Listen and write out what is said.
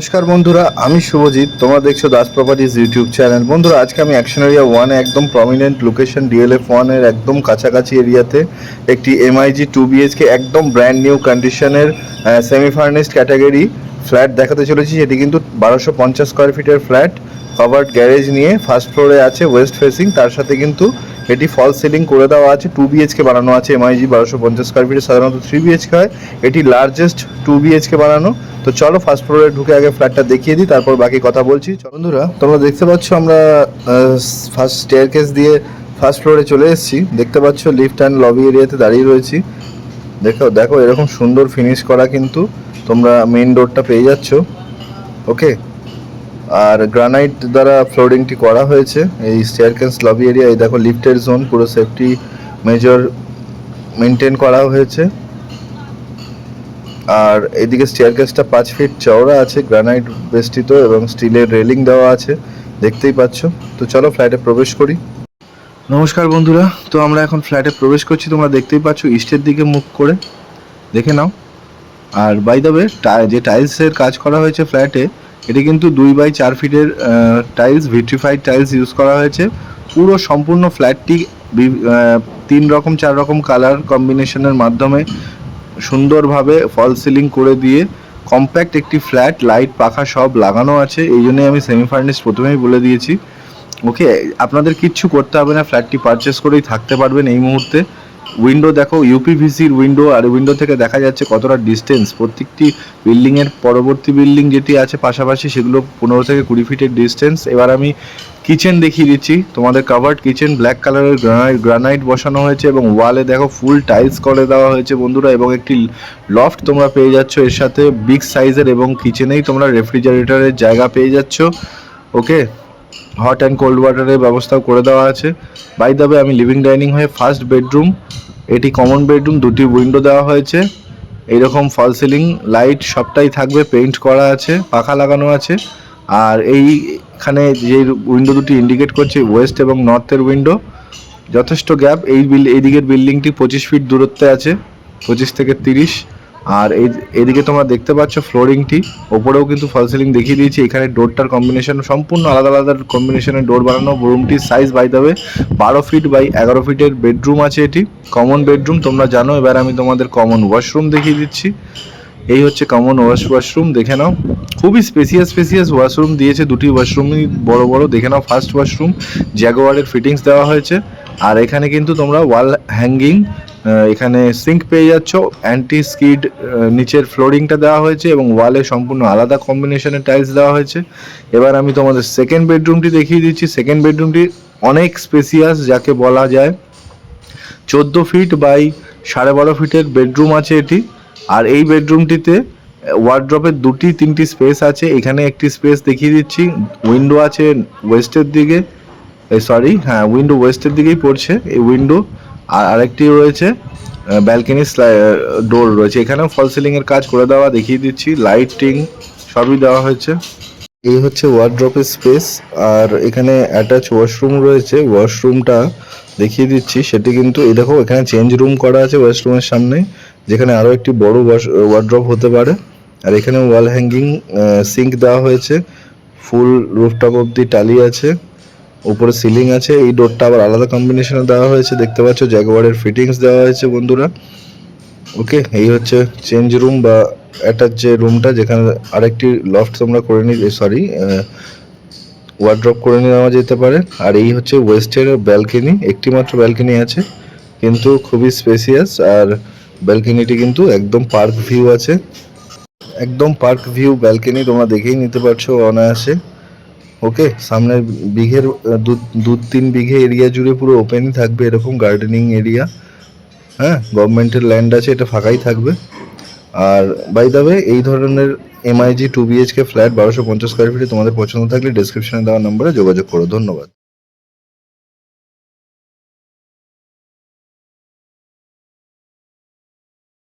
নমস্কার বন্ধুরা, আমি শুভজিৎ। তোমরা দেখছো দাস প্রপার্টিজ ইউটিউব চ্যানেল। বন্ধুরা, আজকে আমি অ্যাকশন এরিয়া ওয়ানে একদম প্রমিনেন্ট লোকেশন ডিএলএফ ওয়ানের একদম কাছাকাছি এরিয়াতে একটি এমআইজি 2 BHK একদম ব্র্যান্ড নিউ কন্ডিশনের সেমি ফার্নিশড ক্যাটাগরি ফ্ল্যাট দেখাতে চলেছি। এটি কিন্তু 1250 স্কোয়ার ফিটের ফ্ল্যাট, কভার্ড গ্যারেজ নিয়ে ফার্স্ট ফ্লোরে আছে, ওয়েস্ট ফেসিং। তার সাথে কিন্তু এটি ফল সিলিং করে দেওয়া আছে। 2 BHK বানানো আছে। এমআইজি 1250 স্কোয়ার ফিটে সাধারণত 3 BHK হয়, এটি লার্জেস্ট 2 BHK বানানো। তো চলো ফার্স্ট ফ্লোরে ঢুকে আগে ফ্ল্যাটটা দেখিয়ে দিই, তারপর বাকি কথা বলছি। বন্ধুরা, তোমরা দেখতে পাচ্ছ আমরা ফার্স্ট স্টেয়ারকেস দিয়ে ফার্স্ট ফ্লোরে চলে এসেছি। দেখতে পাচ্ছ লিফট অ্যান্ড লবি এরিয়াতে দাঁড়িয়ে রয়েছি। দেখো দেখো এরকম সুন্দর ফিনিশ করা কিন্তু তোমরা মেইন ডোরটা পেয়ে যাচ্ছ। ওকে, আর গ্রানাইট দ্বারা ফ্লোরিংটি করা হয়েছে এই স্টেয়ারকেস লবি এরিয়া। এই দেখো লিফটের জোন, পুরো সেফটি মেজর মেনটেন করা হয়েছে। আর এদিকে স্টেয়ারকেসটা 5 ফিট চওড়া আছে, গ্রানাইট বেষ্টিত এবং স্টিলের রেলিং দেওয়া আছে, দেখতেই পাচ্ছ। তো চলো ফ্ল্যাটে প্রবেশ করি। নমস্কার বন্ধুরা, তো আমরা এখন ফ্ল্যাটে প্রবেশ করছি। তোমরা দেখতেই পাচ্ছ ইস্টের দিকে মুখ করে, দেখে নাও। আর বাই দ্য ওয়ে, যে টাইলসের কাজ করা হয়েছে ফ্ল্যাটে, এটি কিন্তু 2x4 ফিটের টাইলস, ভিট্রিফাইড টাইলস ইউজ করা হয়েছে। পুরো সম্পূর্ণ ফ্ল্যাটটি 3 রকম 4 রকম কালার কম্বিনেশনের মাধ্যমে সুন্দরভাবে ফল সিলিং করে দিয়ে কম্প্যাক্ট একটি ফ্ল্যাট, লাইট পাখা সব লাগানো আছে। এই জন্যই আমি সেমি ফার্নিশ প্রথমেই বলে দিয়েছি। ওকে, আপনাদের কিচ্ছু করতে হবে না, ফ্ল্যাটটি পারচেস করেই থাকতে পারবেন এই মুহূর্তে। উইন্ডো দেখো, ইউপিভিসির উইন্ডো, আর উইন্ডো থেকে দেখা যাচ্ছে কতটা ডিস্টেন্স। প্রত্যেকটি বিল্ডিংয়ের পরবর্তী বিল্ডিং যেটি আছে পাশাপাশি, সেগুলো 15 থেকে 20 ফিটের ডিস্টেন্স। এবার আমি কিচেন দেখিয়ে দিচ্ছি তোমাদের। কাভার্ড কিচেন, ব্ল্যাক কালারের গ্রানাইট বসানো হয়েছে এবং ওয়ালে দেখো ফুল টাইলস করে দেওয়া হয়েছে বন্ধুরা। এবং একটি লফট তোমরা পেয়ে যাচ্ছ এর সাথে বিগ সাইজের, এবং কিচেনেই তোমরা রেফ্রিজারেটরের জায়গা পেয়ে যাচ্ছ। ওকে, হট অ্যান্ড কোল্ড ওয়াটারের ব্যবস্থাও করে দেওয়া আছে। বাই দ্য ওয়ে, আমি লিভিং ডাইনিং হয়ে ফার্স্ট বেডরুম, এটি কমন বেডরুম, 2টি উইন্ডো দেওয়া হয়েছে। এইরকম ফল সিলিং, লাইট সবটাই থাকবে, পেইন্ট করা আছে, পাখা লাগানো আছে। আর এইখানে যে উইন্ডো দুটি ইন্ডিকেট করছে ওয়েস্ট এবং নর্থের উইন্ডো, যথেষ্ট গ্যাপ। এই দিকের বিল্ডিংটি 25 ফিট দূরত্বে আছে, 25 থেকে 30। আর এইদিকে তোমরা দেখতে পাচ্ছ ফ্লোরিংটি, ওপরেও কিন্তু ফল সিলিং দেখিয়ে দিয়েছি। এখানে ডোরটার কম্বিনেশন সম্পূর্ণ আলাদা আলাদা কম্বিনেশনের ডোর বানানো। রুমটির size by the way 12 feet by 11 ফিটের বেডরুম আছে। এটি কমন বেডরুম, তোমরা জানো। এবার আমি তোমাদের কমন ওয়াশরুম দেখিয়ে দিচ্ছি। এই হচ্ছে কমন ওয়াশরুম, দেখে নাও। খুবই স্পেসিয়াস ওয়াশরুম দিয়েছে, 2টি ওয়াশরুমই বড় বড়। দেখে নাও, ফার্স্ট ওয়াশরুম জ্যাগুয়ারের ফিটিংস দেওয়া হয়েছে। আর এখানে কিন্তু তোমরা ওয়াল হ্যাঙ্গিং, এখানে সিঙ্ক পেয়ে যাচ্ছ, অ্যান্টি স্কিড নিচের ফ্লোরিংটা দেওয়া হয়েছে এবং ওয়ালে সম্পূর্ণ আলাদা কম্বিনেশনের টাইলস দেওয়া হয়েছে। এবার আমি তোমাদের সেকেন্ড বেডরুমটি দেখিয়ে দিচ্ছি। সেকেন্ড বেডরুমটি অনেক স্পেসিয়াস, যাকে বলা যায় 14 ফিট বাই 12.5 ফিটের বেডরুম আছে এটি। আর এই বেডরুমটিতে ওয়ার্ড্রপের 2-3টি স্পেস আছে। এখানে একটি স্পেস দেখিয়ে দিচ্ছি, উইন্ডো আছে ওয়েস্টের দিকে, উইন্ডো ওয়েস্টের দিকেই পড়ছে এই উইন্ডো। আর আরেকটি রয়েছে ব্যালকনি ডোর রয়েছে। এখানেও ফল সিলিংয়ের কাজ করে দেওয়া, দেখিয়ে দিচ্ছি, লাইটিং সবই দেওয়া হয়েছে। এই হচ্ছে ওয়ার্ড্রপের স্পেস। আর এখানে অ্যাটাচ ওয়াশরুম রয়েছে, ওয়াশরুমটা দেখিয়ে দিচ্ছি। সেটি কিন্তু এই দেখো, এখানে চেঞ্জ রুম করা আছে ওয়াশরুমের সামনে, যেখানে আরও একটি বড় ওয়ার্ড্রপ হতে পারে। আর এখানে ওয়াল হ্যাঙ্গিং সিঙ্ক দেওয়া হয়েছে, ফুল রুফটপ অব্দি টালি আছে, উপরে সিলিং আছে। এই ডোরটা আবার আলাদা কম্বিনেশনে দেওয়া হয়েছে, দেখতে পাচ্ছ জ্যাগুয়ারের ফিটিংস দেওয়া হয়েছে বন্ধুরা। ওকে, এই হচ্ছে চেঞ্জ রুম বা অ্যাটাচ যে রুমটা, যেখানে আরেকটি লফট তোমরা করে ওয়ার্ড্রপ করে নেওয়া যেতে পারে। আর এই হচ্ছে ওয়েস্টের ব্যালকনি, একটি মাত্র ব্যালকনি আছে কিন্তু খুবই স্পেসিয়াস। আর ব্যালকনিটি কিন্তু একদম পার্ক ভিউ আছে, একদম পার্ক ভিউ ব্যালকনি, তোমরা দেখেই নিতে পারছো অনায়াসে। ওকে, সামনে বিঘের 2-3 বিঘে এরিয়া জুড়ে পুরো ওপেনই থাকবে, এরকম গার্ডেনিং এরিয়া। হ্যাঁ, গভর্নমেন্টের ল্যান্ড আছে, এটা ফাঁকাই থাকবে। আর বাই দ্য ওয়ে, এই ধরনের এমআইজি 2 BHK ফ্ল্যাট 1250 স্কোয়ার ফিটে তোমাদের পছন্দ থাকলে ডেসক্রিপশনে দেওয়া নম্বরে যোগাযোগ করো। ধন্যবাদ।